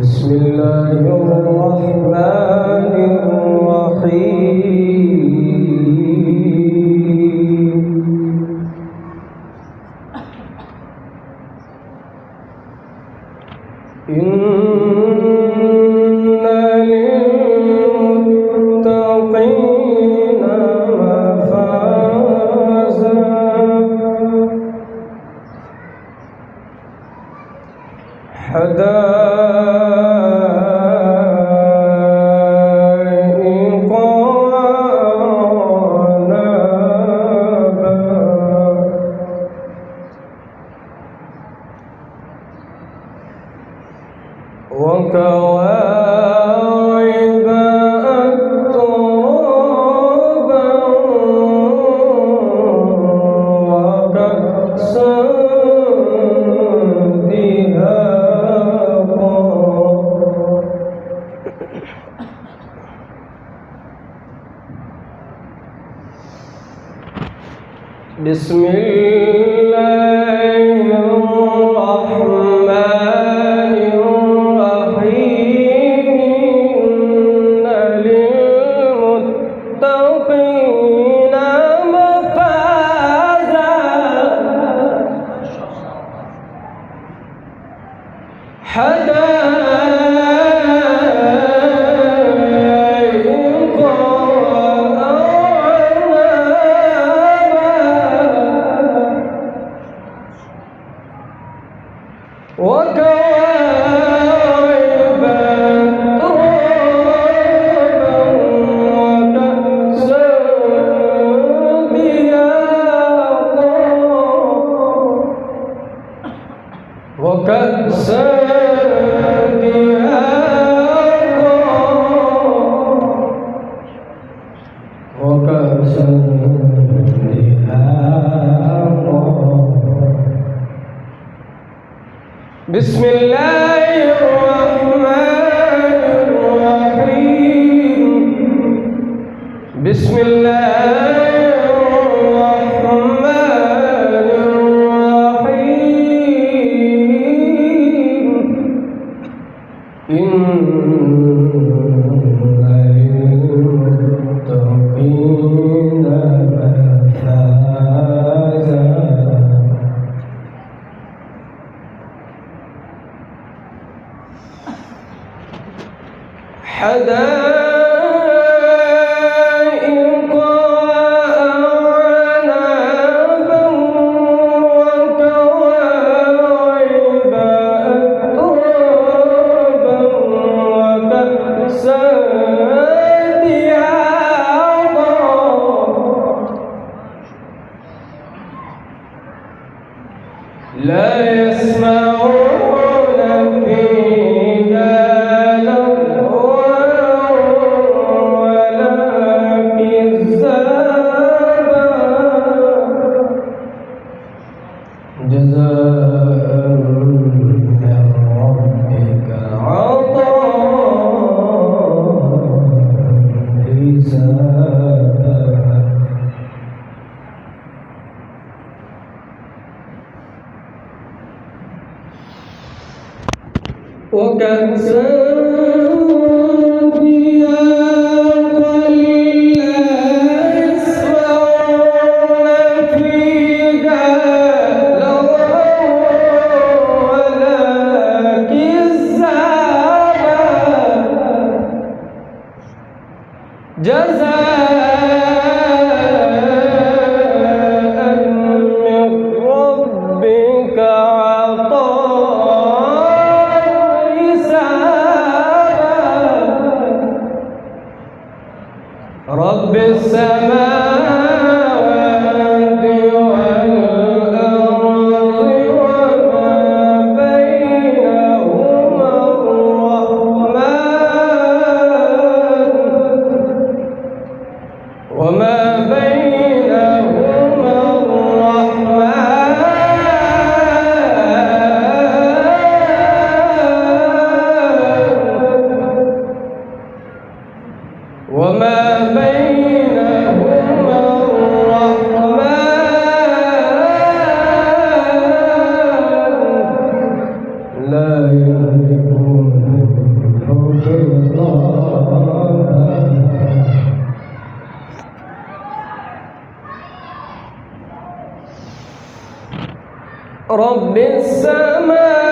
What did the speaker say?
بسم الله الرحمن الرحيم إن للمتقين مفازا حدائق وأعنابا وكواعب أترابا وكأسا دهاقا بسم الله الرحمن الرحيم إن للمتقين مفازا حدائق وكواعب أترابا وكأسا دهاقا وكأسا دهاقا وكأسا دهاقا بسم الله الرحمن الرحيم بسم الله الرحمن الرحيم إن للمتقين مفازا حدائق وأعنابا وكواعب أترابا وكأسا دهاقا لا يسمعون فيها جزاء من ربك عطاء حسابا وكأسا دهاقا لا يسمعون فيها جزاء من ربك عطاء حسابا رب السماوات